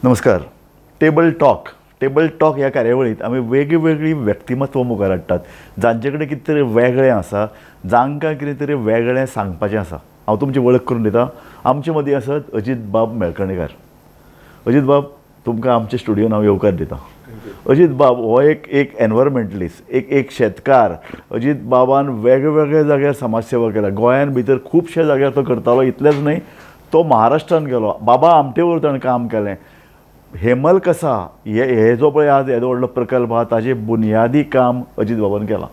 नमस्कार. Table talk ह्या कार्यावळीत आमी वेगळीवेगळी व्यक्तिमत्व मुखार हाडटात, जांचे कडेन कितें तरी वेगळें आसा, जांकां कितें तरी वेगळें सांगपाचें आसा. हांव तुमची वळख करून दितां. आमचे मदीं आसात अजीत बाब मेळकणेकार. अजीत बाब, तुमकां आमच्या स्टुडियोन हांव येवकार दितां. अजीत बाब हो एक एनवायरमेंटलिस्ट, एक शेतकार. अजीत बाबान वेगवेगळ्या जाग्यार समाजसेवा केल्या. गोंयान भितर खुबशे जाग्यार तो करतालो. इतलेंच न्हय, तो महाराष्ट्रान गेलो. बाबा आमटे वरवीं ताणें काम केलें. हेमलकसा हे जो पळय आज येदो व्हडलो प्रकल्प आहा ताजें बुनयादी काम अजीत बाबान केलां.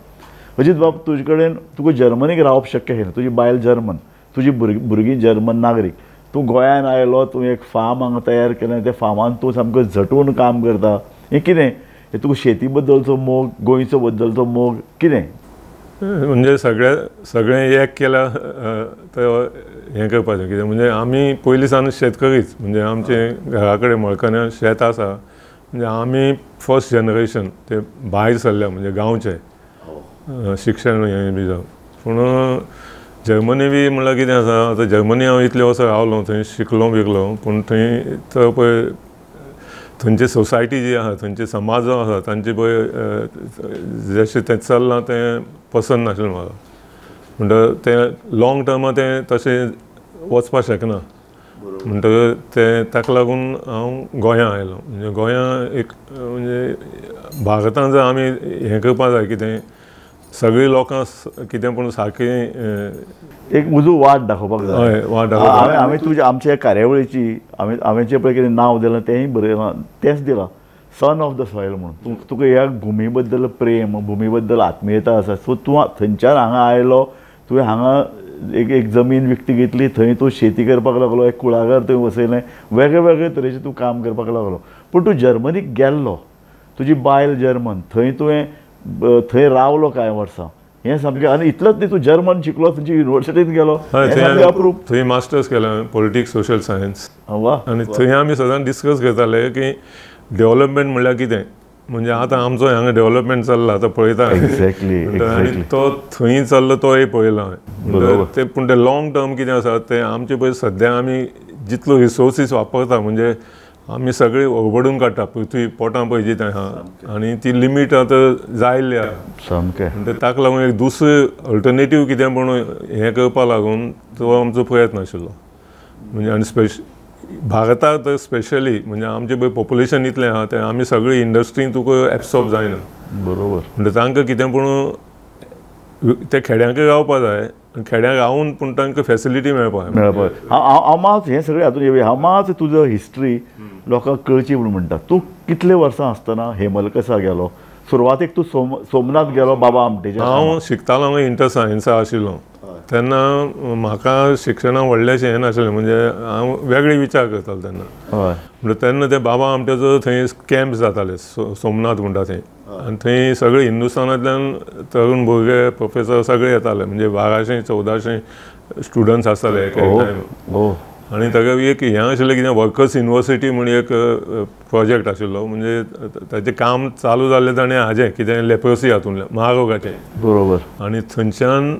अजीत बाब, तुजे कडेन तुका जर्मनीक रावप शक्य न्ही. तुजी बायल जर्मन, तुजी भुरगीं जर्मन नागरीक. तूं गोंयान आयलो, तूं एक फार्म हांगा तयार केलें. त्या फार्मान तूं सामको झटून काम करता. हें कितें? हें तुका शेती बद्दलचो मोग, गोंयचो बद्दलचो मोग, कितें? म्हणजे सगळें एक केल्या हें करपाचें. कित्याक म्हणजे आमी पयलीं सावन शेतकरीच. म्हणजे आमचे घरा कडेन मळकण्या शेत आसा. म्हणजे आमी फर्स्ट जनरेशन ते भायर सरल्या, म्हणजे गांवचे शिक्षण हें बी जावन. पूण जर्मनी बी म्हणल्यार कितें आसा, आतां जर्मनी हांव इतले वर्सां रावलो, थंय शिकलो बिकलो. पूण थंय तो पळय थंयची सोसायटी जी आसा, थंयचे समाज जो आसा, तांचे पळय जशें तें चल्लां तें पसंद नाशिल्लें म्हाका. म्हणटकीर तें लाँग टर्मा तें तशें वचपाक शकना. म्हणटकीर तें ताका लागून हांव गोंयां आयलो. म्हणजे गोंयां एक म्हणजे भारतांत जर आमी हें करपा जाय, कितें सगळीं लोकां कितें पूण सारकें एक उजो वाट दाखोवपाक जाय. हय, वाट दाखोवपाक. हांवें तुज्या आमच्या कार्यावळीची हांवें जें पळय कितें नांव दिलां तेंय बरयलां, तेंच दिलां, सन ऑफ द सॉयल म्हणून. तुका ह्या भुमी बद्दल प्रेम, भुमी बद्दल आत्मीयता आसा. सो तूं थंयच्यान हांगा आयलो. तुवें हांगा एक जमीन विकती घेतली. थंय तूं शेती करपाक लागलो. एक कुळागर थंय वसयलें. वेगळे तरेचें तूं काम करपाक लागलो. पूण तूं जर्मनीक गेल्लो. तुजी बायल जर्मन. थंय तुवें थंय रावलो कांय वर्सां. हें सामकें. आनी इतलोच न्ही, तूं जर्मन शिकलो, थंयची युनिवर्सिटींत गेलो. थंय मास्टर्स केलें पॉलिटिक्स सोशल सायन्स. वा. आनी थंय आमी सदां डिस्कस करताले की डेव्हलपमेंट म्हणल्यार कितें. म्हणजे आतां आमचो हांगा डेव्हलपमेंट चल्ला, आतां पळयता. एक्झॅक्टली. आनी तो थंय चल्लो तोय पळयलो हांवें. ते पूण ते लाँग टर्म कितें आसा तें आमचे पळय सद्या आमी जितलो रिसोर्सीस वापरता, म्हणजे आमी सगळी ओगबडून काडटा. पृथ्वी पोटां पळय जी थंय आहा, आनी ती लिमीट आतां जायल्या सामकें. म्हणजे ताका लागून एक दुसरें अल्टरनेटीव कितें पूण हें करपा लागून तो आमचो प्रयत्न आशिल्लो. म्हणजे आनी भारतांत स्पेशली म्हणजे आमचें पळय पॉप्युलेशन इतलें आहा, तें आमी सगळी इंडस्ट्रीन तुका एब्सॉर्ब जायना. बरोबर. म्हणजे तांकां कितें पूण ते खेड्यांकय रावपा जाय. खेड्यांक रावून पूण तांकां फेसिलिटी मेळपा जाय. हांव मात हें सगळें हातूंत येवया. हांव मात तुजो हिस्ट्री लोकांक कळची म्हणून म्हणटा. तूं कितले वर्सां आसतना हेमलकसा गेलो? सुरवातेक तूं सोमनाथ गेलो बाबा आमटेच्या. हांव शिकतालो हांगा इंटर सायन्सा आशिल्लो. तेन्ना म्हाका शिक्षणाक व्हडलेंशें हें नाशिल्लें. म्हणजे हांव वेगळे विचार करतालो तेन्ना. म्हणजे तेन्ना ते बाबा आमटेचो थंय कॅम्प जाताले सोमनाथ म्हणटा थंय. आनी थंय सगळे हिंदुस्थानांतल्यान तरूण भुरगे प्रोफेसर सगळे येताले. म्हणजे 1200-1400 स्टुडंट्स आसताले एक टायम. आनी ताका एक हें आशिल्लें कितें वर्कर्स युनिवर्सिटी म्हणून एक प्रोजेक्ट आशिल्लो. म्हणजे ताचें काम चालू जाल्लें ताणें हाजें कितें लेप्रोसी हातूंतलें महारोगाचें. बरोबर. आनी थंयच्यान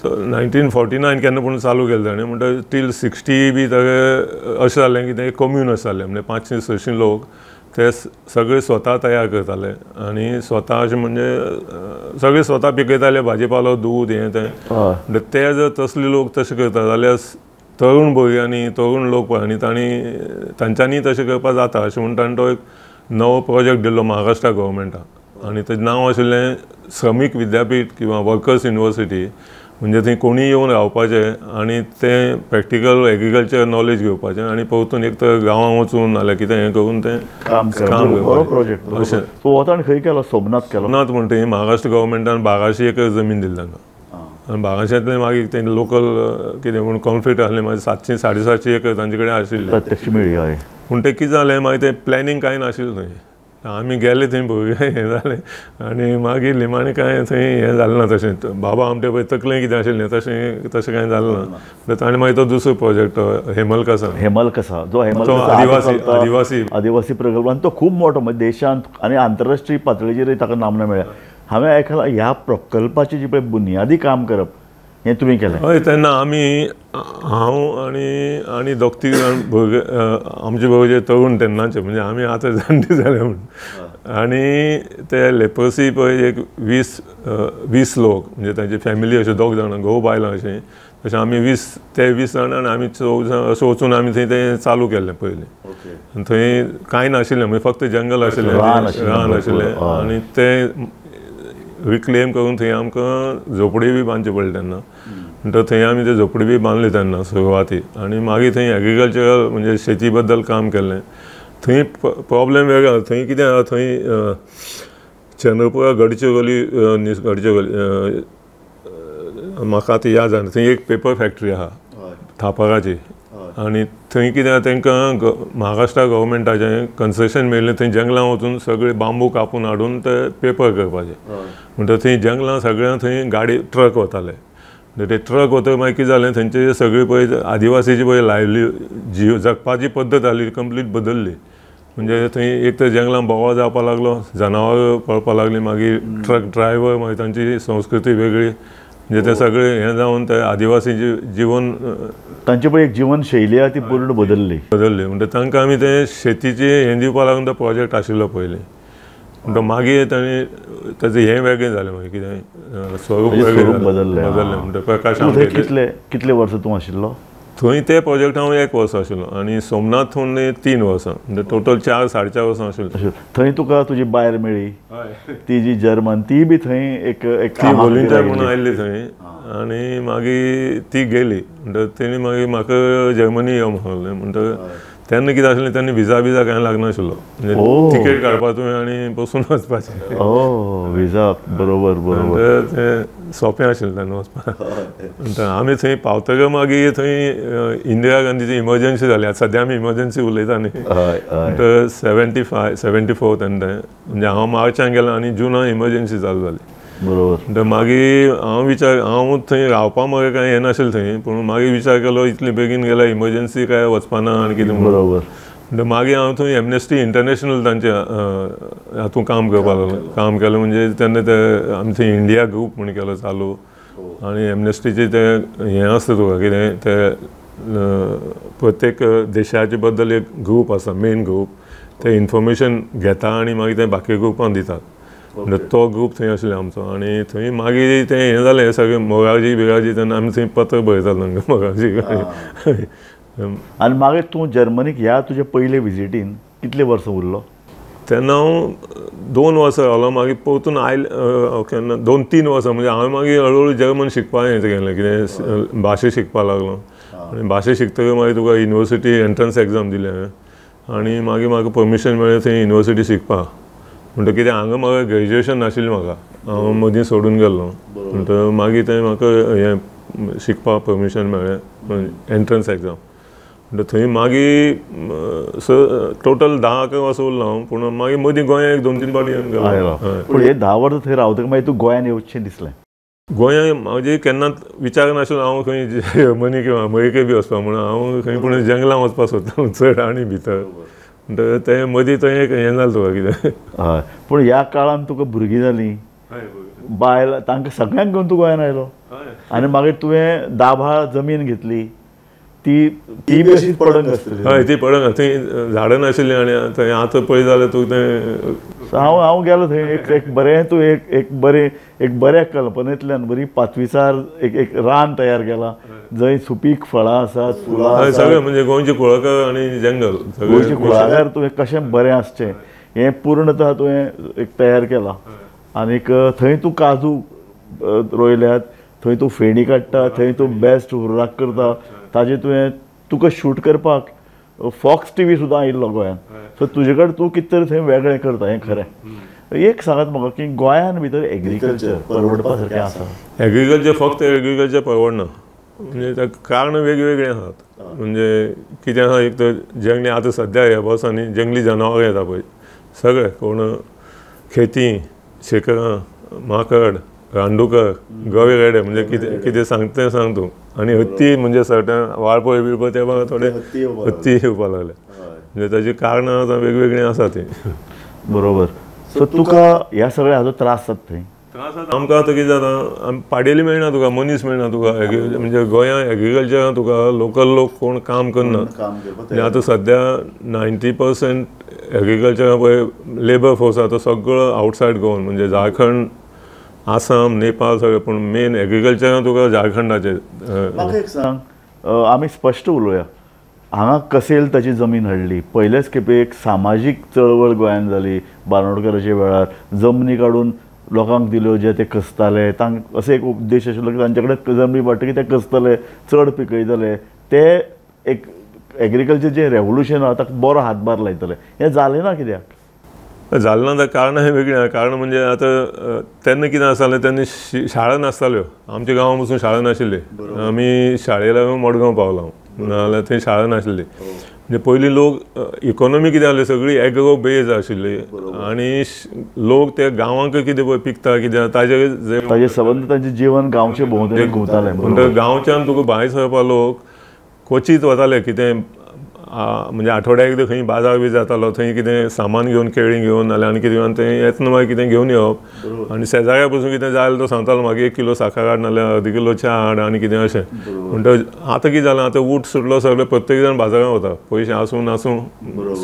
1949 केन्ना पूण चालू केलें ताणें. म्हणटा टील 60 बी ताका अशें जालें की तें कम्यून आसतालें. म्हणजे 500-600 लोक ते सगळे स्वता तयार करताले. आनी स्वता अशें म्हणजे सगळे स्वता पिकयताले भाजीपालो, दूद, हें तें. म्हणजे ते जर तसले लोक तशें करता जाल्यार तरूण भुरग्यांनी, तरूण लोक पळय, आनी तांच्यांनी तशें करपाक जाता अशें म्हणून ताणें तो एक नवो प्रोजेक्ट दिल्लो महाराष्ट्रा गव्हर्मेंटाक. आनी तेजें नांव आशिल्लें श्रमीक विद्यापीठ किंवा वर्कर्स युनिवर्सिटी. म्हणजे थंय कोणीय येवन रावपाचें आनी तें प्रॅक्टिकल एग्रीकल्चर नॉलेज घेवपाचें आनी परतून एक तर गांवां वचून नाल्यार कितें हें करून तें काम करपाचें अशें. सो हो ताणें खंय केलो? सोमनाथ केलो. सोमनाथ म्हणटा थंय महाराष्ट्र गव्हर्मेंटान 1200 एकर जमीन दिली तांकां. आनी 1200तलें मागीर तें लोकल कितें म्हूण कॉन्फ्लिक्ट आसलें. मागीर 700-750 एकर तांचे कडेन आशिल्लें. प्रत्यक्ष मेळ्ळी. हय. पूण तें कितें जालें मागीर तें प्लॅनिंग कांय नाशिल्लें थंय. आमी गेले थंय भुरगे हें जालें आनी मागीर निमाणें कांय थंय हें जालें ना तशें. बाबा आमटे पळय तकलें कितें आशिल्लें तशें कांय जालें ना. ताणें मागीर तो दुसरो प्रोजेक्ट हेमलकसा जो आदिवासी प्रकल्प. आनी तो खूब मोठो म्हणजे देशांत आनी आंतरराष्ट्रीय पातळीचेर ताका नामना मेळ्ळ्या. हांवें आयकलां ह्या प्रकल्पाचें जी पळय बुनयादी काम करप हें तुमी केलें? हय, तेन्ना आमी हांव आनी दोग तीग जाण भुरगे आमचे बरोबर तरूण तेन्नाचे, म्हणजे आमी आतां जाणटे जाले म्हणून, आनी ते लेप्रोसी पळय एक 20 लोक, म्हणजे तांची फॅमिली अशे दोग जाणां घोव बायलां अशें, तशें आमी 20 जाणां आनी आमी 4 जाण अशें वचून आमी थंय तें चालू केल्लें पयलीं. आनी थंय कांय नाशिल्लें, म्हणजे फक्त जंगल आशिल्लें, रान आशिल्लें, आनी तें रिक्लेम करून थंय आमकां झोपडी बी बांदची पडली तेन्ना. म्हणटकीर थंय आमी ते झोपडी बी बांदली तेन्ना सुरवातीक, आनी मागीर थंय एग्रीकल्चरल म्हणजे शेती बद्दल काम केलें. थंय प्रॉब्लेम वेगळो, थंय कितें आसा, थंय चंद्रपुरा गडचिरोली म्हाका आतां याद जाता, थंय एक पेपर फॅक्टरी आहा थापराची, आनी थंय कितें आसा, तांकां महाराष्ट्रा गव्हर्मेंटाचें कन्सेशन मेळिल्लें, थंय जंगलां वचून सगळे बांबू कापून हाडून ते पेपर करपाचे. म्हणटकीर थंय जंगलां सगळ्यांक थंय गाडी ट्रक वताले. ते ट्रक वतकीर मागीर कितें जालें, थंयचे सगळी पळय आदिवासीची पळय जीव जगपाची पद्दत आसली कंप्लीट बदलली. म्हणजे थंय एक तर जंगलां बोवाळ जावपाक लागलो, जनावरां पळोवपाक लागलीं, मागीर ट्रक ड्रायव्हर, मागीर तांची संस्कृती वेगळी, म्हणजे ते सगळे हें जावन ते आदिवासी जीवन, तांची पळय एक जीवनशैली आहा ती पूर्ण बदलली. म्हणजे तांकां आमी ते शेतीचे हें दिवपा लागून तो प्रोजेक्ट आशिल्लो पयलीं. म्हणटकीर मागीर ताणें ताचें हें वेगळें जालें, मागीर कितें स्वरूप वेगळें बदललें. म्हणजे प्रकाश कितले वर्स तूं आशिल्लो थंय? ते प्रोजेक्ट हांव 1 वर्स आशिल्लो, आनी सोमनाथून 3 वर्सां, म्हणजे टोटल 4-4.5 वर्सां आशिल्लो. थंय तुका तुजी बायल मेळ्ळी, ती जी जर्मन, ती बी थंय एक ती व्हॉलंटियर म्हणून आयिल्ली थंय, आनी मागीर ती गेली. म्हणटकीर तेणी मागीर म्हाका जर्मनी यो म्हणलें. म्हणटकीर तेन्ना कितें आशिल्लें, तेन्ना विजा कांय लागनाशिल्लो, म्हणजे तिकेट काडपाक तुवें आनी बसून वचपाचें. विजा, बरोबर. तें सोंपें आशिल्लें तेन्ना वचपाक. आमी थंय पावतकीर मागीर थंय इंदिरा गांधीची इमर्जन्सी जाली. आतां सद्या आमी इमर्जन्सी उलयता न्ही. 74 तेन्ना तें, म्हणजे हांव मार्चान गेलो आनी जुनान इमर्जन्सी चालू जाली. बरोबर. मागीर हांव थंय रावपा म्हाका कांय हें नाशिल्लें थंय, पूण मागीर विचार केलो इतले बेगीन गेल्यार इमर्जन्सी काय वचपाना आनी कितें म्हणून. बरोबर. म्हणटकीर मागीर हांव थंय एमनेस्टी इंटरनॅशनल तांचे हातूंत काम केलें. म्हणजे तेन्ना ते आमी थंय इंडिया ग्रूप म्हूण केलो चालू, आनी एमनेस्टीचे ते हें आसता तुका कितें ते प्रत्येक देशाचे बद्दल एक ग्रूप आसा, मेन ग्रूप, ते इन्फॉर्मेशन घेता आनी मागीर ते बाकी ग्रुपांक दितात. म्हणजे तो ग्रूप थंय आशिल्लो आमचो. आनी थंय मागीर तें हें जालें सगळें मोगाळजी तेन्ना आमी थंय पत्र बरयताले तांकां मोगाळजी. आनी मागीर तूं जर्मनीक ह्या तुज्या पयले विजिटीन कितले वर्स उरलो? तेन्ना हांव 2 वर्सां रावलो. मागीर परतून केन्ना 2-3 वर्सां, म्हणजे हांवें मागीर हळूहळू जर्मन शिकपाक हें केलें, कितें भाशा शिकपाक लागलो. आनी भाशा शिकतकीर मागीर तुका युनिवर्सिटी एंट्रन्स एग्जाम दिली हांवें, आनी मागीर म्हाका परमिशन मेळ्ळें थंय युनिवर्सिटी शिकपाक. म्हणटकीर कितें हांगा म्हाका ग्रॅज्युएशन नाशिल्लें, म्हाका हांव मदीं सोडून गेल्लो. म्हणटकीर मागीर थंय म्हाका हें शिकपाक परमिशन मेळ्ळें, एंट्रन्स एग्जाम. म्हणटकीर थंय मागीर टोटल 10-11 वर्सां उरलो हांव. पूण मागीर मदीं गोंयांत 1-2-3 फावटी येवन गेलो. पूण हे 10 वर्सां थंय रावतकीर मागीर तूं गोंयांत येवचें दिसलें? गोंयांत म्हाजे केन्नाच विचार नाशिल्लो हांव खंय जर्मनी किंवा अमेरिके बी वचपाक, म्हणून हांव खंय पूण जंगलां वचपाक सोदतालो चड आनी भितर. म्हणटकीर तें मदीं थंय एक हें जालें तुका कितें. हय, पूण ह्या काळान तुका भुरगीं जालीं, बायल, तांकां सगळ्यांक घेवन तूं गोंयांत आयलो, आनी मागीर तुवें दाभाळ जमीन घेतली, ती बी अशीच पडंग आसतली. हय, ती पडंग थंय झाडां नाशिल्लीं, आनी थंय आतां पळय जाल्यार तूं तें. हांव गेलो थंय, एक बरें तूं एक बऱ्या कल्पनेंतल्यान बरी पाचवीचार एक रान तयार केलां, जंय सुपीक फळां आसात, फुलां सगळें, म्हणजे गोंयचे कुळागर आनी जंगल, गोंयचे कुळागर तुवें कशें बरें आसचें हें पूर्णतः तुवें एक तयार केलां. आनीक थंय तूं काजू रोयल्यात, थंय तूं फेणी काडटा, थंय तूं बेस्ट हुर्राक करता, ताजें तुका शूट करपाक फॉक्स टीव्ही सुद्दां आयिल्लो गोंयांत. सो तुजे कडेन तूं कितें तरी थंय वेगळें करता, हें खरें. एक सांगात म्हाका की गोंयांत भितर एग्रीकल्चर परवडपा सारकें आसा? एग्रीकल्चर फक्त एग्रीकल्चर परवडना, म्हणजे ताका कारणां वेगवेगळीं आसात. म्हणजे कितें आसा, एक तर जंगली आतां सद्या ह्या वर्सांनी जंगली जनावरां येता पळय सगळे, कोण खेतीं, शेकरां, माकड, रानडुकर, गवे रेडे, म्हणजे कितें कितें सांगता तें सांग तूं. आनी हत्ती, म्हणजे सर्टन वाळपय बिळपय ते म्हाका थोडे हत्ती येवपाक लागले. म्हणजे ताजी कारणां आतां वेगवेगळीं आसा ती. बरोबर. सो तुका ह्या सगळ्या हाजो त्रास जाता थंय? आमकां आतां कितें जाता पाडेली मेळना तुका मनीस मेळना तुका म्हणजे गोंयांत एग्रीकल्चरान तुका लोकल लोक कोण काम करनात म्हणजे आतां सद्या 90% एग्रीकल्चरान पळय लेबर फोर्स आसा तो सगळो आवटसायड गोवन म्हणजे झारखंड आसाम नेपाळ सगळें पूण मेन एग्रीकल्चरान तुका झारखंडाचे म्हाका एक सांग आमी स्पश्ट उलोवया हांगा कसेल ताची जमीन हाडली पयलेच खेपे एक सामाजीक चळवळ गोंयांत जाली बांदोडकराच्या वेळार जमनी काडून लोकांक दिल्यो जे ते कसताले तांक असो एक उद्देश आशिल्लो की तांचे कडेन जमनी पडटकीर ते कसतले चड पिकयतले ते एक एग्रीकल्चर जे रेवल्युशन आहा ताका बरो हातभार लायतले हें जालें ना कित्याक जालें ना कारणां हें वेगळीं कारण म्हणजे आतां तेन्ना कितें आसतालें तेन्ना शाळा नासताल्यो आमच्या गांवांत पसून शाळा नाशिल्ली आमी शाळेक लागून मडगांव पावला नाजाल्यार थंय शाळा नाशिल्ली म्हणजे पयलीं लोक इकॉनॉमी कितें जाली सगळी एग्रो बेज आशिल्ली आनी लोक ते गांवांक कितें पळय पिकता कितें ताजे संबंद तांचें जिवन गांवचे भोंवतणी घुंवतालें म्हणटकीर गांवच्यान तुका भायर सरपा लोक क्वचित वताले कितें म्हणजे आठवड्याक एकदां खंय बाजार बी जातालो थंय कितें सामान घेवन केळीं घेवन नाल्यार आनी कितें घेवन थंय येतना मागीर कितें घेवन येवप आनी शेजाऱ्या पसून कितें जाय तो सांगतालो म्हाका 1 किलो साखर हाड नाल्यार अर्द किलो च्या हाड आनी कितें अशें म्हणटकीर आतां कितें जालें आतां ऊट सुटलो सगळे प्रत्येक जाण बाजारांत वता पयशे आसूं नासूं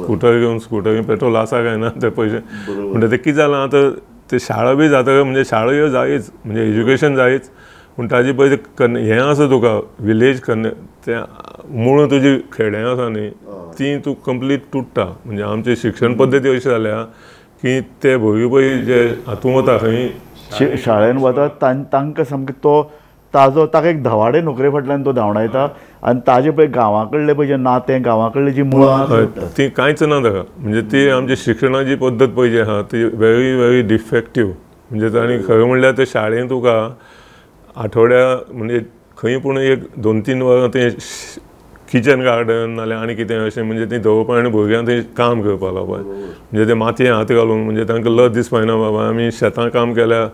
स्कुटर घेवन स्कुटरीन पेट्रोल आसा काय ना ते पयशे म्हणटा ते कितें जालें आतां ते शाळा बी जाता म्हणजे शाळा ह्यो जायच म्हणजे एज्युकेशन जायच पूण ताजे पळय हें आसा तुका विलेज तें मूळ तुजी खेड्यां आसा न्ही ती तूं कंप्लीट तुट्टा म्हणजे आमची शिक्षण पद्दती अशी जाल्या की ते भुरगे पळय जे हातूंत वता खंय शाळेंत वतात तांकां सामको तो ताजो ताका एक धवाडे नोकरे फाटल्यान तो धांवडायता आनी ताजे पळय गांवा कडले पळय जे नातें गांवा कडली जी मुळां ती कांयच ना ताका म्हणजे ती आमची शिक्षणाची पद्दत पळय जी आहा ती व्हेरी व्हेरी डिफेक्टीव म्हणजे आनी खरें म्हणल्यार ते शाळेंत तुका आठवड्या म्हणजे खंय पूण एक 2-3 वरां तें किचन गार्डन नाल्यार आनी कितें अशें म्हणजे ती दवरपा आनी भुरग्यांक थंय काम करपा लावपा म्हणजे ते मातयेंत हात घालून म्हणजे तांकां लज दिसपाना बाबा आमी शेतां काम केल्यार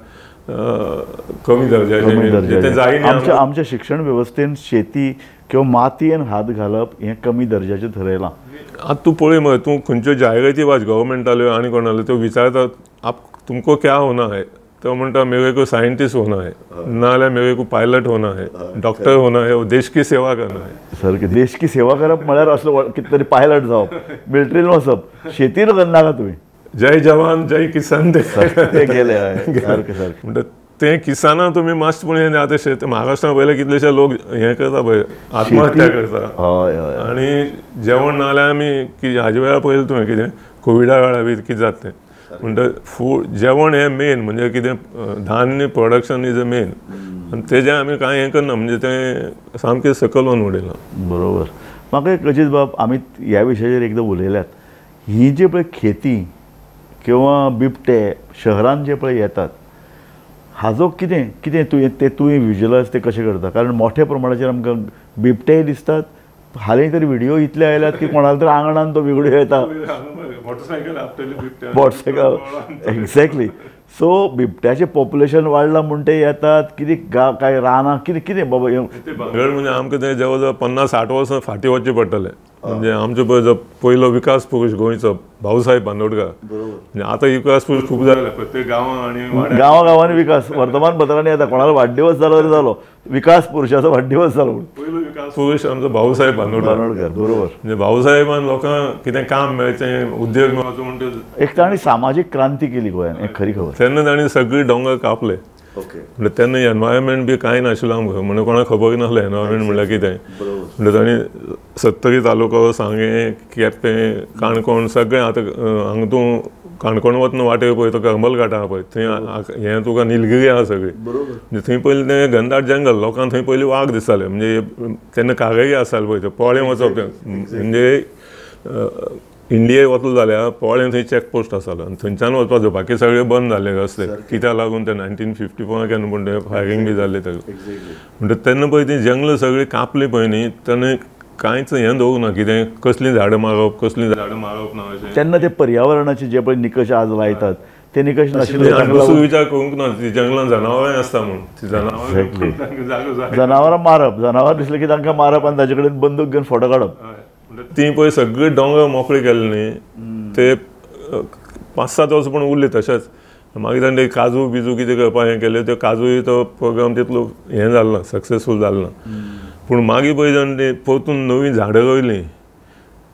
कमी दर्जाचें तें जायना आमच्या शिक्षण वेवस्थेन शेती किंवा मातयेन हात घालप हें कमी दर्जाचें थरयलां आतां तूं पळय मरे तूं खंयच्यो जायराती वाच गव्हर्मेंटाल्यो आनी कोणाल्यो त्यो विचारतात आप तुमको क्या होना है तो म्हणटा मेरे को साइंटिस्ट होना है नाल्यार मेरे को पायलट होना है डॉक्टर होना है देश की सेवा करना है सारकें देश की सेवा करप म्हळ्यार असलो कितें तरी पायलट जावप मिलिटरीन वचप शेतीर करनाका तुवें जय जवान जय किसान ते गेले सारकें म्हणटा ते किसानां तुमी मातशें पूण हें आतां शेत महाराष्ट्रांत पयले कितलेशे लोक हें करता पळय आत्महत्या करता हय हय आनी जेवण नाल्यार आमी हाजे वेळार पयलें तुवें कितें कोविडा वेळार बी कितें जाता तें म्हणटा फूड जेवण हें मेन म्हणजे कितें धान्य प्रोडक्शन इज अ मेन आनी तेजें आमी कांय हें करना म्हणजे तें सामकें सकयल व्हरून उडयलां बरोबर म्हाका एक अजीत बाब आमी ह्या विशयाचेर एकदां उलयल्यात ही जी पळय खेती किंवा बिबटे शहरांत जे पळय येतात हाजो कितें कितें तुवें विज्युलायज ते कशें करता कारण मोठ्या प्रमाणाचेर आमकां बिबटेय दिसतात हालीं तरी व्हिडियो इतले आयल्यात की कोणाल्या तरी आंगणान तो बिबड्यो येता मोटरसायकल एक्झॅक्टली सो बिबट्याचें पॉप्युलेशन वाडलां म्हूण ते येतात कितें काय रानां कितें कितें बाबा भांगड म्हणजे आमकां ते जवळ जवळ 50-60 वर्सां फाटीं वचचें पडटलें म्हणजे आमचो पळय जो पयलो विकास पुरुश गोंयचो भाऊसाहेब बांदोडकर म्हणजे आतां विकास पुरुश खूब जाले प्रत्येक गांवां आनी गांवांनी विकास वर्तमानपत्रांनी येता कोणालो वाडदिवस जालो तरी जालो विकास पुरुशाचो वाडदिवस जालो पयलो विकास पुरुश आमचो भाऊसाहेब बांदोडकर बरोबर म्हणजे भाऊसाहेबान लोकांक कितें काम मेळचें उद्योग मेळचो म्हणटा एक ताणी सामाजीक क्रांती केली गोंयांत एक खरी खबर तेन्ना ताणें सगळी डोंगर कापले म्हणजे तेन्ना एनवायरमेंट बी कांय नाशिल्लो आमकां म्हणजे कोणाक खबर नासलें एनवायरमेंट म्हणल्यार कितें म्हणजे ताणें 70 तालुको सांगें केपें काणकोण सगळें आतां हांगा तूं काणकोण वतना वाटेर पळय तो करमल घाट आहा पळय थंय हें तुका निलगिरी आहा सगळी म्हणजे थंय पयलीं तें घनदाट जंगल लोकांक थंय पयलीं वाग दिसताले म्हणजे तेन्ना कावेरी आसताले पळय ते पोळे वचप म्हणजे इंडियेक वतलो जाल्यार पोळ्यां थंय चॅकपोस्ट आसतालो आनी थंयच्यान वचपाचो बाकी सगळें बंद जाल्ले रस्ते कित्याक लागून ते 1954 केन्ना पूण ते फायरींग बी जाल्लें तें म्हणटा तेन्ना पळय ती जंगल सगळीं कापली पळय न्ही तेन्ना कांयच हें दवरूंक ना कितें कसलीं झाडां मारप कसलीं झाडां मारप ना अशें तेन्ना ते पर्यावरणाचे जे पळय निकश आज लायतात ते निकश नाशिल्ले दुसरो विचार करूंक ना ती जंगलांत जनावरांय आसता म्हूण ती जनावरां मारप जनावर दिसलें की तांकां मारप आनी ताजे कडेन बंदूक घेवन फोटो काडप ती पळय सगळी डोंगर मोकळी केल्ली न्ही ते 5-7 वर्सां पूण उरली तशेंच मागीर ताणें काजू बिजू कितें करपाक हें केलें त्यो काजूय तो प्रोग्राम तितलो हें जालो ना, सक्सेसफूल जालो ना. पूण मागीर पळय ताणें परतून नवीं झाडां रोयलीं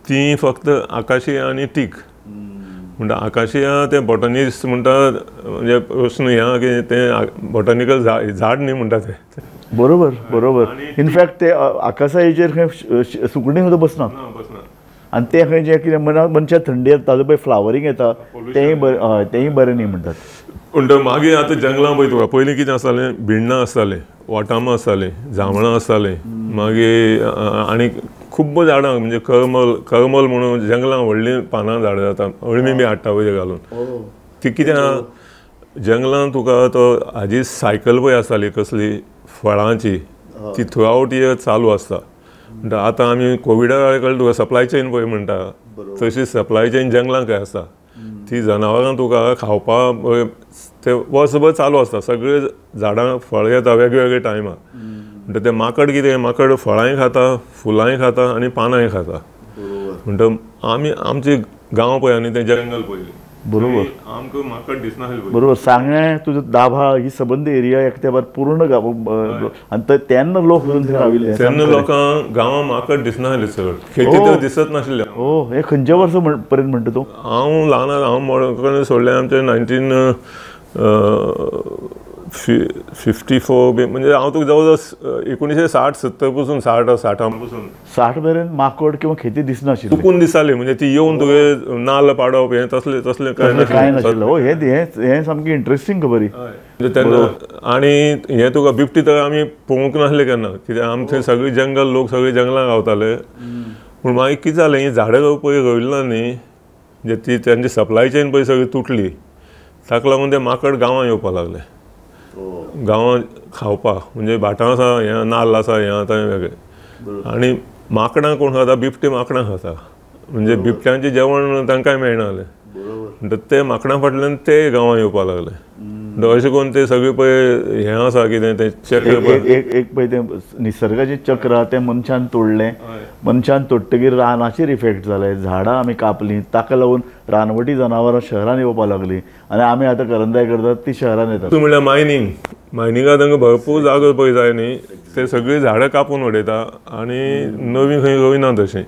ती फक्त आकाशिया आनी टीक. म्हणटा आकाशिया ते बॉटनिस्ट म्हणटा म्हणजे प्रश्न ह्या की तें बॉटनिकल झाड न्ही म्हणटा ते. बरोबर बरोबर. इनफॅक्ट ते आकाशाचेर खंय सुकणीं सुद्दां बसनात आनी ते खंय जे कितें मनशाक थंडी येता ताजो पळय फ्लावरींग येता तेंय हय तेंय बरें न्ही म्हणटात. म्हणटा मागीर आतां जंगलां पळय तुका पयलीं कितें आसतालें, भिण्णां आसतालीं, वाटामां आसतालीं, जांभळां आसतालीं, मागीर आनी खूब झाडां म्हणजे करमल म्हणून जंगलां व्हडलीं पानां झाडां जाता, अळमी बी हाडटा वयर घालून. ती कितें जंगलां तुका तो हाजी सायकल पळय आसताली कसली फळांची ती थ्रू आवट इयर चालू आसता. म्हणटा आतां आमी कोविडा कडेन तुका सप्लाय चेन पळय म्हणटा तशी सप्लाय चेन जंगलांक आसता. ती जनावरां तुका खावपाक ते वर्सभर चालू आसता. सगळे झाडां फळ येता वेगवेगळे टायमार. म्हणटा ते माकड कितें, माकड फळांय खाता, फुलांय खाता आनी पानांय खाता. म्हणटा आमी आमचे गांव पळय आनी ते जंगल पळयलें. बरोबर. आमकां माकड दिसनासलें. बरोबर. सांगणें तुजो दाभाळ ही सबंद एरिया एकट्यावर पूर्ण आनी तेन्ना लोक राविल्ले. तेन्ना लोकांक गांवां माकड दिसनासलें चड. खेती तर दिसत नाशिल्ले. हो हे खंयच्या वर्सा पर्यंत म्हणटा तूं? हांव ल्हान हांव मोडकडेन सोडलें आमचें 1954 बी. म्हणजे हांव तुका जवळ जवळ 1960-70 पसून 60 पसून 60 मेरेन माकड किंवा खेती दिसनाशिल्ली. चुकून दिसताली. म्हणजे ती येवन तुगे नाल्ल पाडप हें तसलें कांय नाशिल्लें. हो हें सामकी इंट्रस्टिंग खबर. म्हणजे तेन्ना आनी हें तुका बिबटी तर आमी पळोवंक नासलें केन्ना, कित्याक आमचे सगळे जंगल लोक सगळे जंगलां गावताले. पूण मागीर कितें जालें, ही झाडां पळय रोयलीं न्ही, म्हणजे ती तेंची सप्लाय चेन पळय सगळी तुटली. ताका लागून ते माकड गांवां येवपाक लागले. गांवांत खावपाक म्हणजे भाटां आसा, हें नाल्ल आसा, हें आतां वेगळें. आनी माकडां कोण खाता, बिबटे माकडां खाता. म्हणजे बिबट्यांचें जेवण तांकांय मेळनासलें. म्हणटा ते माकडां फाटल्यान ते गांवां येवपाक लागले. अशें करून ते सगळें पळय हें आसा कितें तें चक्र एक पळय तें निसर्गाचें चक्र तें मनशान तोडलें. मनशान तोडटकीर रानाचेर इफेक्ट जाले, झाडां आमी कापलीं, ताका लागून रानवटी जनावरां शहरान येवपाक लागलीं आनी आमी आतां करंदाय करतात ती शहरान येतात. म्हणल्यार मायनिंगाक तांकां भरपूर जागो पळय जाय न्ही, ते सगळीं झाडां कापून उडयता आनी नवीं खंय रोयना तशीं.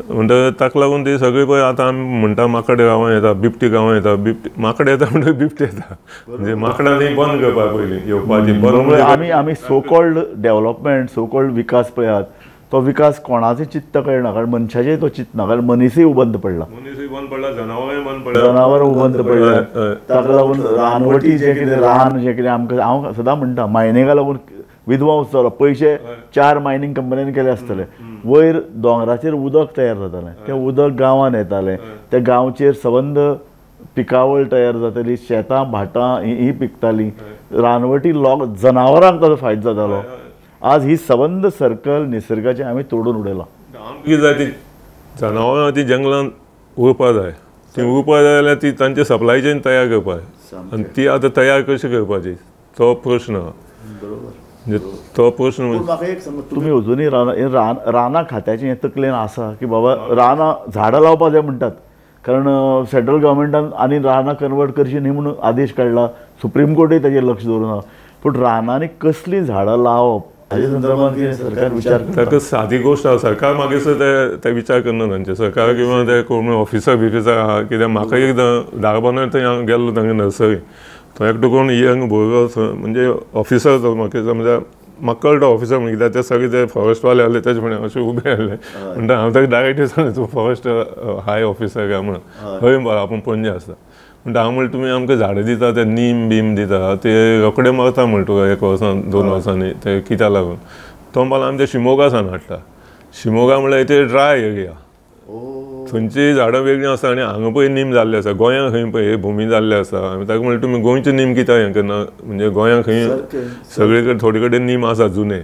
म्हणटा ताका लागून ती सगळी पळय आतां आमी म्हणटा माकड गांवां येता, बिबटी गांवां येता. माकड येता म्हणटा बिबटी येता. म्हणजे माकडांनी बंद करपाक पयलीं येवपाची बंद. आमी so called development, so called विकास पळयात, तो विकास कोणाचो चित्त कळना, कारण मनशाचेय तो चिंतना, कारण मनीसय उबंद पडला. जनावरांय बंद पडला, उबंद पडला. ताका लागून रानवटी जें कितें रान जें कितें आमकां हांव सदां म्हणटा मायनिंगा लागून विध्वंस जालो. पयशे 4 मायनिंग कंपन्यांनी केले आसतले. वयर दोंगराचेर उदक तयार जातालें, तें उदक गांवांत येतालें, त्या गांवचेर सबंद पिकावळ तयार जाताली, शेतां भाटां ही पिकतालीं, रानवटी लोक जनावरांक ताजो फायदो जातालो. आज ही सबंद सर्कल निसर्गाचें आमी तोडून उडयलां. आमकां कितें जाय, ती जनावरां ती जंगलांत उरपा जाय. ती उरपा जाय जाल्यार ती तांचे सप्लाय चेन तयार करपाक जाय. आनी ती आतां तयार कशी करपाची तो प्रश्न आहा. म्हणजे तो प्रश्न. तुमी अजुनूय रानां खात्याचें हें तकलेन आसा की बाबा रानां झाडां लावपा जाय म्हणटात, कारण सेंट्रल गव्हर्मेंटान आनी रानां कन्वर्ट करची न्ही म्हणून आदेश काडला. सुप्रीम कोर्टूय ताचेर लक्ष दवरुना. पूण रानांनी कसलीं झाडां लावप हाजे संदर्भांत सरकार विचार ताका सादी गोश्ट आसा. सरकार मागीर ते विचार करना तांचे. सरकार किंवा ते कोण ऑफिसर बिफिसर आहा, कित्याक म्हाका एकदां दारबांदर थंय हांव गेल्लो तांगे नर्सरी. तो एकटो कोण यंग भुरगो म्हणजे ऑफिसर तो म्हाका म्हणजे म्हाका कळटा ऑफिसर म्हणजे, कित्याक ते सगळे ते फॉरेस्टवाले आहले तेजे फुडें अशे उबे आहले. म्हणटा हांव ताका डायरेक्ट सांगलें तूं फॉरेस्ट हाय ऑफिसर काय म्हणून. हय आपूण पणजे आसता. म्हणटा हांव म्हणलें तुमी आमकां झाडां दिता ते नीम बीम दिता ते रोखडे मरता म्हणटा तुका 1 वर्सान 2 वर्सांनी ते कित्याक लागून. तो म्हणपाक आमी ते शिमोगा सान हाडटा. शिमोगा म्हणल्यार ते ड्राय एरिया, थंयची झाडां वेगळीं आसा आनी हांगा पळय नीम जाल्ले आसा. गोंयांत खंय पळय हे भुमी जाल्ले आसा. हांवें ताका म्हणलें तुमी गोंयचें नीम कित्याक हें करना, म्हणजे गोंयांत खंय सगळे कडेन थोडे कडेन नीम आसा जुने,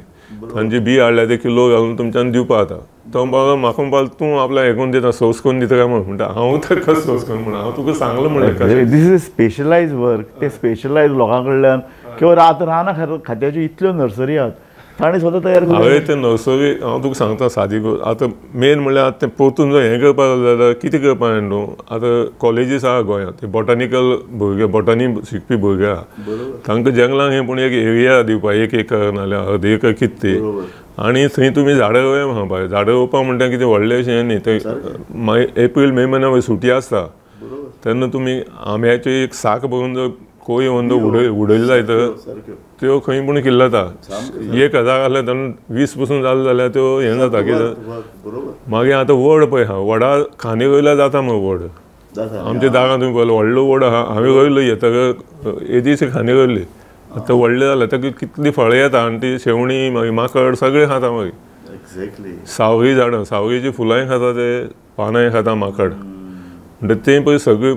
तांची बी हाडल्या ते किलो घालून तुमच्यान दिवपा जाता. तो म्हाका म्हणपाक तूं आपल्या हें करून दिता, सोर्स करून दिता काय म्हणून. म्हणटा हांव तर कशें सोर्स करून म्हणून, हांव तुका सांगलो म्हणलें. This is specialised work. ते स्पेशलायज लोकां कडल्यान किंवा रानां खात्याच्यो इतल्यो नर्सरी आहात ताणें स्वता तयार हांवें केलें. तें नर्सरी हांव तुका सांगता सादी आतां मेन म्हणल्यार आतां तें परतून जर हें करपाक जाल्यार कितें करपाक जाय न्हू. आतां कॉलेजीस आहा गोंयांत, ते बॉटॅनिकल भुरगे बॉटनी शिकपी भुरगे आहा, तांकां जंगलांक हें पूण एक एरिया दिवपाक 1 एकर नाल्यार 1.5 एकर कितें तें, आनी थंय तुमी झाडां रोवया म्हणपा. झाडां रोवपाक म्हणटा कितें व्हडलें अशें हें न्ही. ते एप्रील मे म्हयन्याक सुटी आसता तेन्ना तुमी आंब्याची एक साक भरून जर कोय व्हरून उडयले जायत त्यो खंय पूण किल्ल जाता. 1000 आहले तेन्ना 20 पसून जाले जाल्यार त्यो हें जाता. कितें मागीर आतां वड पळय आहा, वडा खांदी रोयल्यार जाता मग वड. आमच्या दारांत तुमी पळयलो व्हडलो वड आहा, हांवें रोयलो येतकर येदीस खांदी रोयली. आतां व्हडलें जालें ताका कितली फळां येता आनी ती शेवणी मागीर माकड सगळें खाता. मागीर सावळी झाडां, सावळीची फुलांय खाता, ते पानांय खाता माकड. म्हणटा तें पळय सगळें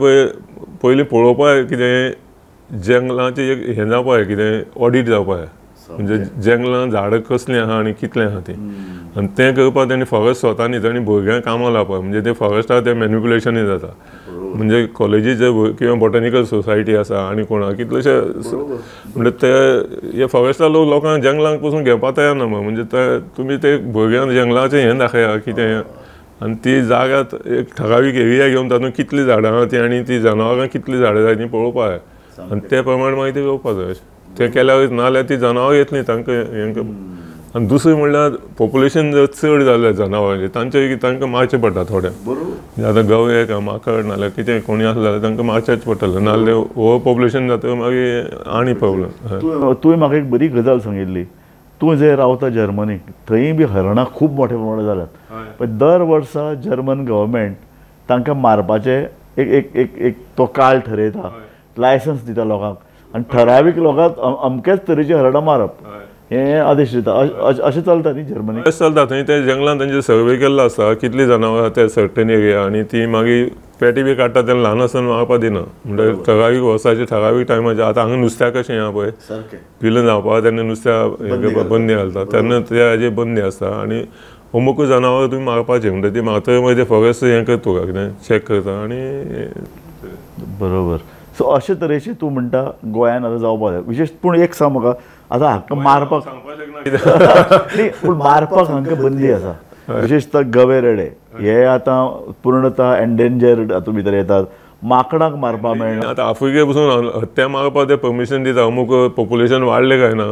पयलीं पळोवपा जाय कितें जंगलाचें एक हें जावपा जाय, कितें ऑडिट जावपा जाय. म्हणजे जंगलां झाडां कसलीं आहा आनी कितलें आहा तीं, आनी तें करपाक तेणी फॉरेस्ट स्वता न्ही, तांणी भुरग्यांक कामां लावपा. म्हणजे ते फॉरेस्टाक तें मॅन्युपुलेशनूय जाता. म्हणजे कॉलेजीचे किंवा बॉटॅनिकल सोसायटी आसा आनी कोणा कितलेशे म्हणजे ते हे फॉरेस्टा लोकांक जंगलांक पसून घेवपा तयार ना. म्हणजे तुमी ते भुरग्यांक जंगलाचें हें दाखया कितें, आनी ती जागा एक ठरावीक एरिया घेवन तातूंत कितलीं झाडां आहा ती आनी ती जनावरां कितलीं झाडां जाय तीं पळोवपा जाय, आनी ते प्रमाण मागीर ते रोवपा जाय. तें केल्यार नाल्यार ती जनावरां येतलीं तांकां हें. आनी दुसरें म्हणल्यार पॉप्युलेशन जर चड जालें जनावरांचें तांकां मारचें पडटा थोड्यांक. आतां गवेक माकड नाल्यार कितें कोणी आसलें जाल्यार तांकां मारचेंच पडटलें, नाल्यार ओवर पॉप्युलेशन जाता मागीर आनी प्रॉब्लेम. तुवें म्हाका एक बरी गजाल सांगिल्ली. तूं जे रावता जर्मनीक, थंय बी हरणां खूब मोठ्या प्रमाणांत जाल्यात. पण दर वर्सा जर्मन गव्हर्मेंट तांकां मारपाचें एक एक एक एक तो काळ ठरयता, लायसन्स दिता लोकांक, आनी ठरावीक लोकांक अमकेच तरेची हरणां मारप हे आदेश दिता. अशें चलता न्ही जर्मनीक? अशें चलता. थंय ते जंगलांत तांचे सर्वे केल्लो आसता कितलीं जनावरां ते सर्टन एरिया, आनी ती मागीर पेटी बी काडटा तेन्ना ल्हान आसतना मारपा दिना. म्हणजे ठरावीक वर्साचे ठरावीक टायमाचेर. आतां हांगा नुस्त्या कशें आहा पळय, पिल्लां जावपा तेन्ना नुस्त्या हें करपाक बंदी घालता, तेन्ना त्या हाजेर बंदी आसता. आनी अमुकूच जनावरां तुमी मारपाचें म्हणटा ती मारतकीर मागीर ते फॉरेस्ट हें करता तुका कितें चॅक करता. आनी बरोबर. सो अशे तरेचे तूं म्हणटा गोंयान आतां जावपा जाय विशेश. पूण एक सांग म्हाका, आतां हाका मारपाक न्ही, पूण मारपाक हांकां बंदी आसा, विशेषतः गवे रेडे हे आतां पूर्णतः एंडेंजर्ड हातूंत भितर येतात. माकडांक मारपाक मेळना. आतां आफ्रिके पसून हत्या मारपाक ते परमिशन दिता. अमूक पॉप्युलेशन वाडलें काय ना,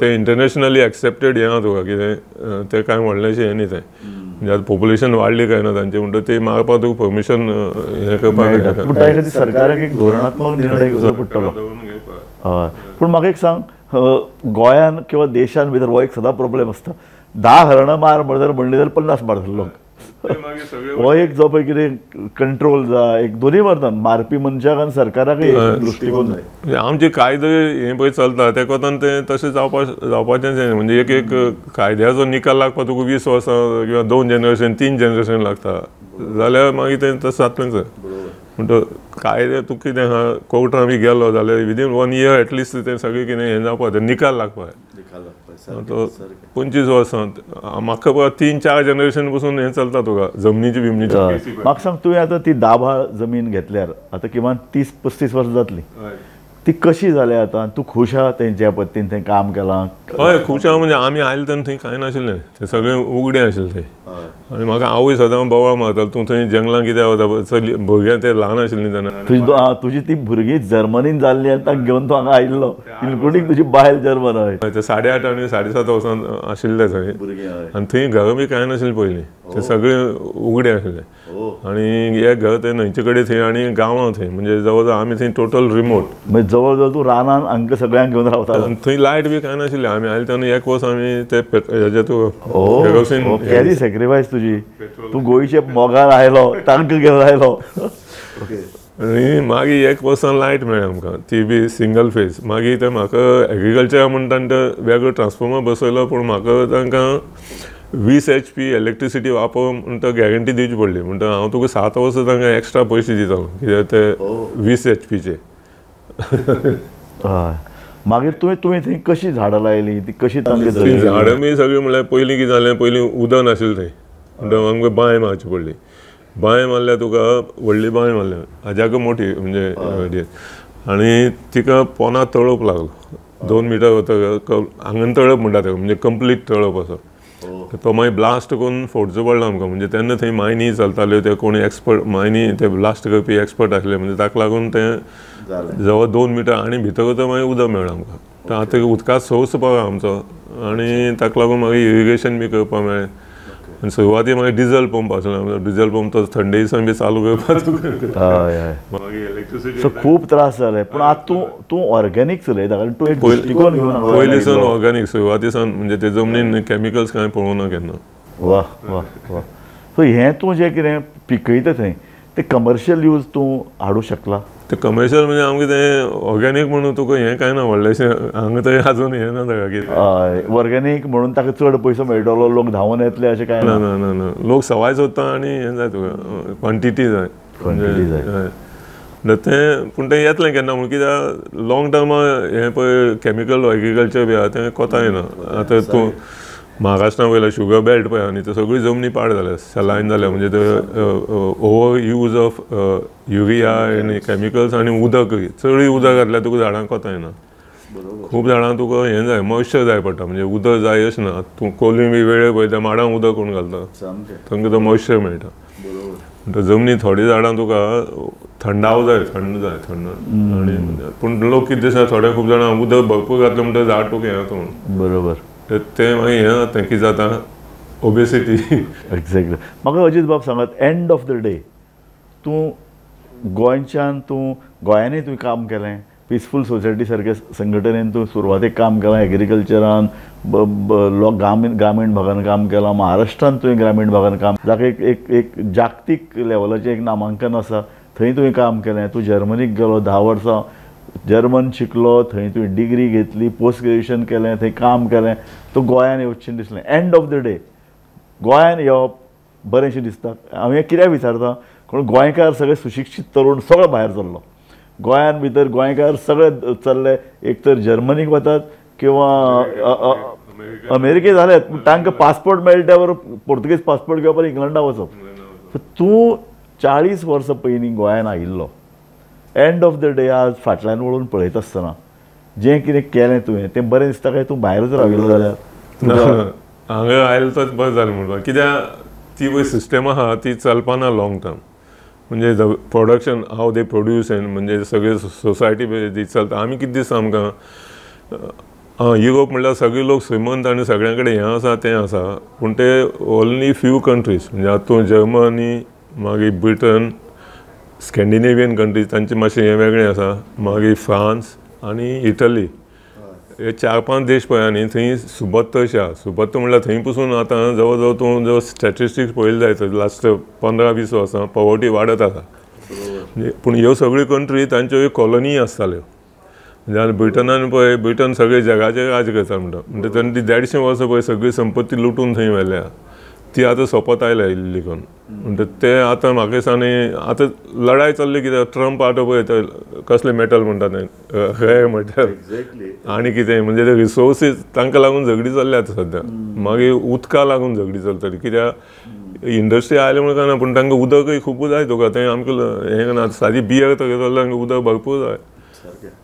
ते इंटरनॅशनली एक्सेप्टेड हें आहा तुका कितें, ते कांय व्हडलेंशें हें न्ही तें. म्हणजे आतां पॉप्युलेशन वाडली काय ना तांचे, म्हणटा ते मारपाक तुका परमिशन हें करपाक. पूण ताचे खातीर सरकाराक एक धोरणात्मक निर्णय घेवचो पडटलो. हय. पूण म्हाका एक सांग, गोंयान किंवा देशान भितर हो एक सदां प्रॉब्लेम आसता. 10 हरणां मार म्हणली जाल्यार 50 मारतले लोक. हो एक जो पळय कितें कंट्रोल जाय, एक दोनूय मारतात, मारपी मनशाक आनी सरकाराकय दृश्टीकोन जाय. आमचे कायदे हें पळय चलता ते कोतान तें तशें जावपाचेंच न्ही. म्हणजे एक एक कायद्याचो निकाल लागपाक तुका 20 वर्सां किंवा 2 जनरेशन 3 जनरेशन लागता, जाल्यार मागीर तें तशें जातलेंच. म्हणटा कायदे तुका कितें आहा, कोर्टान बी गेलो जाल्यार विदीन 1 year एटलिस्ट तें सगळें कितें हें जावपाक तें निकाल लागपाक जाय. 25 वर्सां म्हाका खबर 3-4 जनरेशन पसून हें चलता तुका जमनीची बिमनीची. म्हाका सांग, तुवें आतां ती दाभाळ जमीन घेतल्यार आतां किमान 30-35 वर्सां जातली. ती कशी जाली आतां? तूं खूश आहा तेंच्या पद्दतीन थंय काम केलां? हय, खूश आहा. म्हणजे आमी आयले तेन्ना थंय कांय नाशिल्लें, तें सगळें उगडें आशिल्लें थंय. आनी म्हाका आवय सदां बोवाळ मारतालो, तूं थंय जंगलांत कित्याक वता, चल भुरग्यां ते ल्हान आशिल्लीं तेन्ना. तुजी ती भुरगीं जर्मनीन जाल्लीं आनी ताका घेवन तूं हांगा आयिल्लो, इन्क्लुडींग तुजी बायल जर्मन. हय, ते 8.5 आनी 7.5 वर्सां आशिल्ले थंय. आनी थंय घरां बी कांय नाशिल्लीं पयलीं, तें सगळें उगडें आशिल्लें. आनी एक घर तें न्हंयचे कडेन थंय आनी गांवां थंय. म्हणजे जवळ जवळ आमी थंय टोटल रिमोट. म्हणजे जवळ जवळ तूं रानान हांकां सगळ्यांक घेवन रावतालो. थंय लायट बी कांय नाशिल्लें. आमी आयले तेन्ना 1 वर्स आमी ते हेजे केदी सॅक्रिफायस तुजी. तूं गोंयचे मोगान आयलो, तांकां घेवन आयलो. आनी मागीर 1 वर्सान लायट मेळ्ळी आमकां, ती बी सिंगल फेज. मागीर ते म्हाका एग्रीकल्चर म्हणटा ते वेगळो ट्रान्सफॉर्मर बसयलो, पूण म्हाका तांकां 20 HP इलेक्ट्रिसिटी वापर म्हणटा गॅरंटी दिवची पडली. म्हणटा हांव तुका 7 वर्सां तांकां एक्स्ट्रा पयशे दितालो, कित्याक ते 20 HP. हय. मागीर तुवें थंय कशी झाडां लायली, ती कशी तांकां झाडां बी सगळीं म्हणल्यार पयलीं कितें जालें, पयलीं उदक नाशिल्लें थंय. म्हणटा आमकां बांय मारची पडली. बांय मारल्यार तुका व्हडली बांय मारल्या, हाज्याक मोठी म्हणजे. आनी तिका पोंदां तळोवप लागलो. 2 मिटर वता हांगान तळप म्हणटा तेका म्हणजे कंप्लीट तळप असो तो मागीर ब्लास्ट करून फोडचो पडलो आमकां म्हणजे तेन्ना थंय मायनी चलताल्यो ते कोणी एक्सपर्ट मायनी ते ब्लास्ट करपी एक्सपर्ट आसले म्हणजे ताका लागून ते जवळ 2 मिटर आनी भितर वता मागीर उदक मेळ्ळां आमकां तर आतां उदकाचो सोर्स पावला आमचो आनी ताका लागून मागीर इरिगेशन बी करपाक मेळ्ळें आनी सुरवाती मागीर डिझल पंप आसलो डिझल पंप तो थंडे दिसान बी चालू करपाक मागीर इलेक्ट्रिसिटी सो खूब त्रास जाले पूण आतां तूं ऑर्गेनीक चलयता कारण तूं एक दृश्टिकोन घेवन पयलींसान ऑर्गेनीक सुरवातीसान म्हणजे ते जमनीन कॅमिकल्स कांय पळोवना केन्ना वा वा वा सो हें तूं जें कितें पिकयता थंय ते कमर्शियल यूज तूं हाडूंक शकला ते कमर्शियल म्हणजे आमगे तें ऑर्गेनीक म्हणून तुका हें कांय ना व्हडलेशें हांगा थंय आजून हें ना ताका कितें हय ऑर्गेनीक म्हणून ताका चड पयसो मेळटलो लोक धांवून येतले अशें कांय ना ना ना ना लोक सवाय सोदता आनी हें जाय तुका क्वॉन्टिटी जाय हय तें पूण तें येतलें केन्ना म्हूण कित्याक लाँग टर्मा हें पळय कॅमिकल एग्रीकल्चर बी आहा तें कोता येना आतां तूं महाराष्ट्रा वयलो शुगर बेल्ट पळय आनी त्यो सगळी जमनी पाड जाल्या सलायन जाल्या म्हणजे ते ओवर यूज ऑफ युरिया आनी कॅमिकल्स आनी उदकय चडूय उदक घातल्यार तुका झाडांक कोता येना खूब झाडांक तुका हें जाय मॉइश्चर जाय पडटा म्हणजे उदक जाय अशें ना तूं कोलीं बी वेळे पळय त्या माडांक उदक कोण घालता तांकां तो मॉइश्चर मेळटा म्हणटा जमनी थोडी झाडां तुका थंडाव जाय थंड आनी पूण लोक कितें दिसता थोडे खूब जाणां उदक भरपूर घातलें म्हणटा झाड तुका हें जाता म्हणून बरोबर ते मागीर हें जाता कितें जाता ओबेसिटी एक्झॅक्टली म्हाका अजीत बाब सांगात एंड ऑफ द डे तूं गोंयच्यान तूं गोंयांनी तुवें काम केलें पिसफूल सोसायटी सारके संघटनेन तूं सुरवातेक काम केलां एग्रीकल्चरान ग्रामीण भागान काम केलां महाराष्ट्रान तुवें ग्रामीण भागान काम जाका एक जागतीक लेवलाचें एक नामांकन आसा थंय तुवें काम केलें तूं जर्मनीक गेलो 10 वर्सां जर्मन शिकलो थंय तुवें डिग्री घेतली पोस्ट ग्रॅज्युएशन केलें थंय काम केलें तूं गोंयान येवचें दिसलें एंड ऑफ द डे गोंयान येवप बरेंशें दिसता हांवें कित्याक विचारता कोण गोंयकार सगळे सुशिक्षीत तरूण सगळो भायर सरलो गोंयान भितर गोंयकार सगळे चल्ले एक तर जर्मनीक वतात किंवा अमेरिकेक जाल्यात पूण तांकां पासपोर्ट मेळटा बरोबर पोर्तुगीज पासपोर्ट घेवपाक इंग्लंडा वचप तूं 40 वर्सां पयलीं गोंयान आयिल्लो एंड ऑफ द डे आज फाटल्यान वळून पळयता आसतना जें कितें केलें तुवें तें बरें दिसता काय तूं भायरच राविल्लो जाल्यार हांगा आयलो तोच बरें जालें म्हणपाक कित्याक ती पळय सिस्टम आहा ती चलपाना लाँग टर्म म्हणजे प्रोडक्शन हाव दे प्रोड्यूस म्हणजे सगळे सोसायटी जी चलता आमी कितें दिसता आमकां युरोप म्हणल्यार सगळे लोक श्रीमंत आनी सगळ्यां कडेन हें आसा तें आसा पूण ते ओन्ली फ्यू कंट्रीज म्हणजे आतां जर्मनी मागीर ब्रिटन स्कॅन्डिनेवियन कंट्रीज तांचे मातशें हें वेगळें आसा मागीर फ्रांस आनी इटली हे 4-5 देश पळय न्ही थंय सुबत्त अशें आहा सुबत्त म्हणल्यार थंय पसून आतां जवळ जवळ तूं जर स्टॅटिस्टिक्स पळयलें जायत लास्ट 15-20 वर्सां पॉवर्टी वाडत आसा पूण ह्यो सगळ्यो कंट्री तांच्यो कॉलनी आसताल्यो म्हणजे ब्रिटनान पळय ब्रिटन सगळे जगाचेर राज करता म्हणटा तांणी 150 वर्सां पळय सगळी संपत्ती लुटून थंय व्हेल्या ती आतां सोंपत आयल्या इल्ली करून म्हणटा ते आतां म्हाका दिसतानी आतां लढाय चल्ली कित्याक ट्रंप आतां पळय ते कसलें मेटल म्हणटा तें रेअर मेटल आनी कितें म्हणजे ते रिसोर्सीस तांकां लागून झगडी चल्ल्या आतां सद्या मागीर उदका लागून झगडी चलतली कित्याक इंडस्ट्री आयले म्हणून काय ना पूण तांकां उदकय खूब जाय तुका तें आमकां हें करना सादी बियर जाल्यार तांकां उदक भरपूर जाय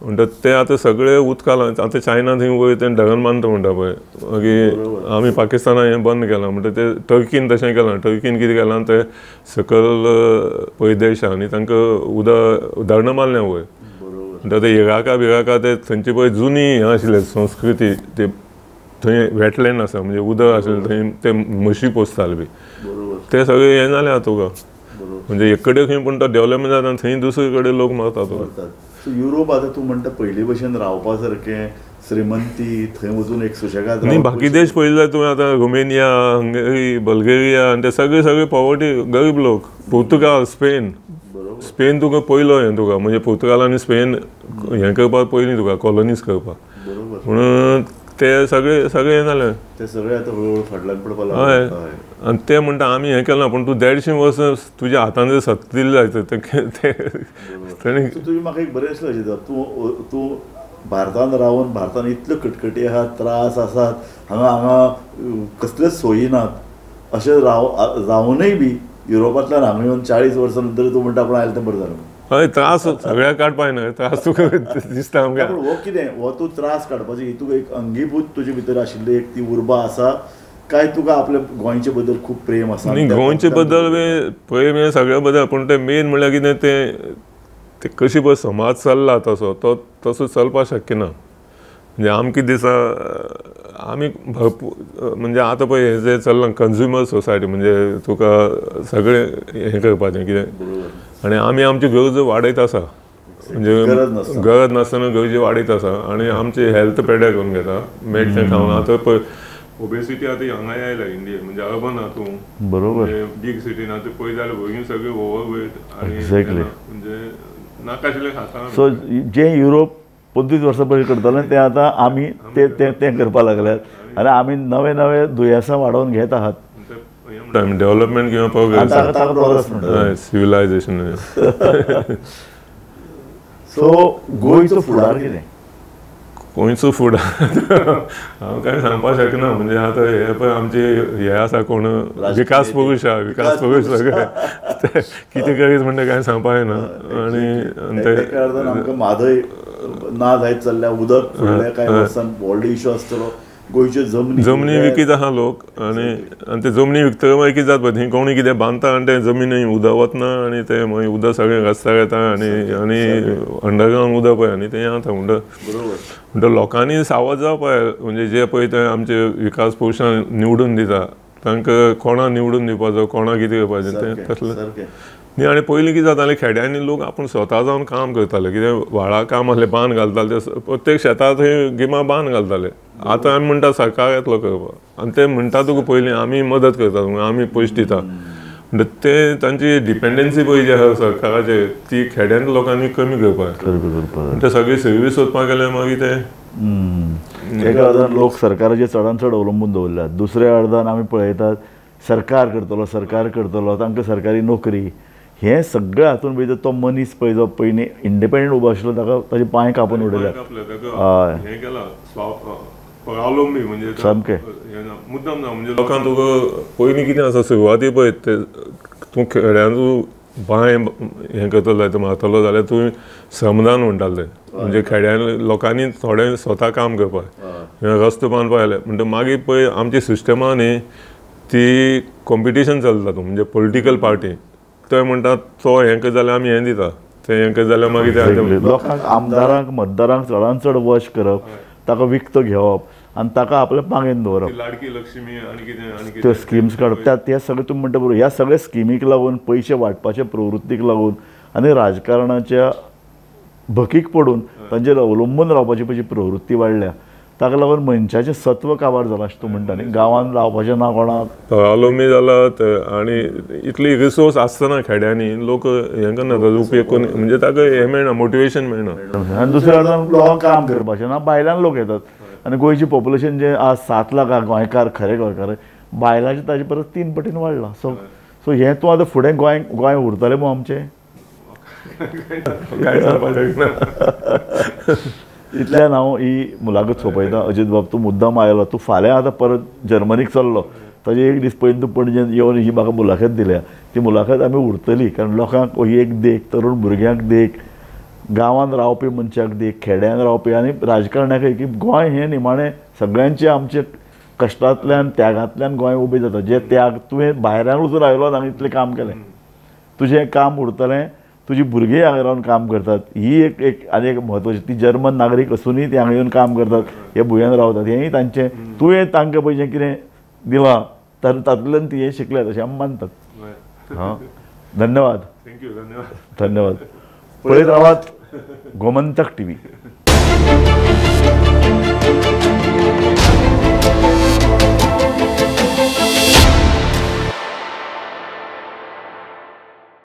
म्हणटा ते आतां सगळे उदका लागून आतां चायना थंय वयर तें धरण बांदता म्हणटा पळय मागीर आमी पाकिस्ताना हें बंद केलां म्हणटा ते टर्कीन तशें केलां टर्कीन कितें केलां ते सकयल पळय देश आहा न्ही तांकां उदक धरणां बांदल्या वयर म्हणटा ते इराका ते थंयची पळय जुनी हें आशिल्लें संस्कृती ते थंय वेटलँड आसा म्हणजे उदक आशिल्लें थंय ते म्हशी पोसताले बी ते सगळे हें जालें आतां तुका म्हणजे एक कडेन खंय पूण तो डेवलपमेंट जाता थंय दुसरे कडेन लोक मारता तुका युरोप आतां तूं म्हणटा पयलीं भशेन रावपा सारकें श्रीमंती थंय वचून एक सुशेगाद न्ही बाकी देश पळयले जाल्यार तुवें आतां रोमेनिया हंगेरी बल्गेरिया आनी ते सगळे पॉवर्टी गरीब लोक पुर्तुगाल स्पेन तुका पयलो हें तुका म्हणजे पुर्तुगाल आनी स्पेन हें करपाक पयलीं तुका कॉलनीज करपाक म्हणून ते सगळे हें जालें ते सगळे आतां हळूहळू फाटल्यान पडपाक हय आनी ते म्हणटा आमी हें केलां पूण तूं 150 वर्सां तुज्या हातान जर सत्ता दिली जायत तेणी तुजें म्हाका एक बरें दिसलें अशें तूं भारतान रावन भारतान इतल्यो कटकटी आहात त्रास आसात हांगा कसलेच सोयी नात अशें जावनूय बी युरोपांतल्यान हांगा येवन 40 वर्सां नंतर तूं म्हणटा आपण आयलें तें बरें जालें हय त्रास सगळ्या काडपाक न्हय त्रास तुका दिसता आमकां पूण हो कितें हो तूं त्रास काडपाची ही तुका एक अंगीभूत तुजे भितर आशिल्ली एक ती उर्बा आसा काय तुका आपल्या गोंयचे बद्दल खूब प्रेम आसा आनी गोंयचे बद्दल प्रेम हे सगळ्या बद्दल पूण ते मेन म्हणल्यार कितें ते कशी पळय समाज चल्ला तसो तो तसो चलपाक शक्य ना म्हणजे आमकां दिसा आमी भरपूर म्हणजे आतां पळय हें जें चल्लां कंज्युमर सोसायटी म्हणजे तुका सगळें हें करपाचें कितें आनी आमी आमच्यो गरजो वाडयत आसा म्हणजे गरज नासतना गरजे वाडयत आसा आनी आमचे हेल्थ पेड्यार करून घेता मेट तें खावन आतां पळय ओबेसिटी आतां हांगाय आयला इंडियेन म्हणजे अर्बन हातूंत बरोबर बीग सिटीन आतां पळय जाल्यार भुरगीं सगळीं ओवरवेट आनी म्हणजे नाकाशिल्लें खाता सो जे युरोप 25 वर्सां पयलीं करताले तें आतां आमी तें करपाक लागल्यात आनी आमी नवे नवे दुयेंसां वाडोवन घेत आहात डेव्हलपमेंट किंवा प्रोग्रेस सिव्हिलायझेशन सो गोंयचो फुडार कितें गोंयचो फूड हांव कांय सांगपाक शकना म्हणजे आतां हे पळय आमचे हे आसा कोण विकास पुरुश सगळे कितें करीत म्हणटा कांय सांगपाक येना आनी आमकां म्हादय ना जायत चल्ल्या उदक फुडल्या कांय वर्सान व्हडलो इश्यू आसतलो गोंयच्यो जमनी विकीत आहा लोक आनी ते जमनी विकतकीर मागीर कितें जाता थंय कोणी कितें बांदता आनी ते जमिनी उदक वतना आनी ते मागीर उदक सगळें रस्त्यार येता आनी अंडरग्रावंड उदक पळय आनी तें आता म्हणटा लोकांनी सावध जावपाक म्हणजे जे पळय ते आमचे विकास पुरुशां निवडून दिता तांकां कोणा निवडून दिवपाचो कोणा कितें करपाचें तें तसलें न्ही आनी पयलीं कितें जातालें खेड्यांनी लोक आपूण स्वता जावन काम करताले कितें व्हाळा काम आसलें बांद घालताले ते प्रत्येक शेतां थंय गिमा बांद घालताले आतां आमी म्हणटा सरकार येतलो करपाक आनी ते म्हणटा तुका पयलीं आमी मदत करतात आमी पयशे दिता म्हणजे ते तांची डिपेंडन्सी पळय जी आसा सरकाराचेर ती खेड्यांत लोकांनी कमी करपाक ते सगळी सर्वीस सोदपाक गेले मागीर ते एका अर्दान लोक सरकाराचेर चडांत चड अवलंबून दवरल्यात दुसऱ्या अर्दान आमी पळयतात सरकार करतलो तांकां सरकारी नोकरी हे सगळे हातून भितर तो मनीस पळय जो पयलीं इंडिपेंडंट उबो आशिल्लो ताका ताजे पांय कापून उडयल्यात हय म्हणजे सामकें मुद्दम ना म्हणजे लोकांक तुका पयलीं कितें आसा सुरवाती पळय ते तूं खेड्यांत बांय हें करतलो जाल्यार मारतलो जाल्यार तूं श्रमदान म्हणटाले म्हणजे खेड्यां लोकांनी थोडें स्वता काम करपाक रस्तो बांदपाक आयले म्हणटा मागीर पळय आमची सिस्टमांनी ती कॉम्पिटिशन चलता म्हणजे पॉलिटिकल पार्टी ते म्हणटात तो हें कर जाल्यार आमी हें दिता तें हें कर जाल्यार मागीर ते लोकांक आमदारांक मतदारांक चडांत चड वश करप ताका विकतो घेवप आनी ताका आपल्या पांगेन दवरप लाडकी लक्ष्मी आनी कितें त्यो स्किम्स काडप ते सगळे तुमी म्हणटा बरोबर ह्या सगळ्या स्किमीक लागून पयशे वांटपाच्या प्रवृत्तीक लागून आनी राजकारणाच्या भकीक पडून तांचेर अवलंबून रावपाची पयची प्रवृत्ती वाडल्या ताका लागून मनशाचें सत्व काबार जालां अशें तूं म्हणटा न्ही गांवांत रावपाचें ना कोणाक अवलंबी जाला आनी इतली रिसोर्स आसतना खेड्यांनी लोक हें करनात उपयोग करून म्हणजे ताका हें मेळना मोटिवेशन मेळना आनी दुसऱ्या वाटेन लोकांक काम करपाचें ना भायल्यान लोक येतात आनी गोंयची पॉप्युलेशन जें आज 7 लाख गोंयकार खरे गोंयकार बायलांचें ताजे परस 3 पटीन वाडलां सो हें तूं आतां फुडें गोंय उरतलें मू आमचें इतल्यान हांव ही मुलाखत सोंपयतां अजित बाब तूं मुद्दाम आयलो तूं फाल्यां आतां परत जर्मनीक चल्लो ताजे एक दीस पयलीं तूं पणजेन येवन ही म्हाका मुलाखत दिल्या ती मुलाखत आमी उरतली कारण लोकांक ही एक देख तरूण भुरग्यांक देख गांवांत रावपी मनशाक देख खेड्यांत रावपी आनी राजकारण्याकय की गोंय हें निमाणें सगळ्यांचे आमचे कश्टांतल्यान त्यागांतल्यान गोंय उबें जाता जे त्याग तुवें भायल्यान वचून आयलो हांगा इतलें काम केलें तुजें काम उरतलें तुजी भुरगीं हांगा रावन काम करतात ही एक आनी एक म्हत्वाची ती जर्मन नागरीक असूनय ती हांगा येवन काम करतात हे भुंयान रावतात हेंय तांचें तुवें तांकां पयशें कितें दिलां तातूंतल्यान ती हें शिकल्यात अशें आमी मानतात हां धन्यवाद थँक्यू धन्यवाद पळयत रावात गोमंतक TV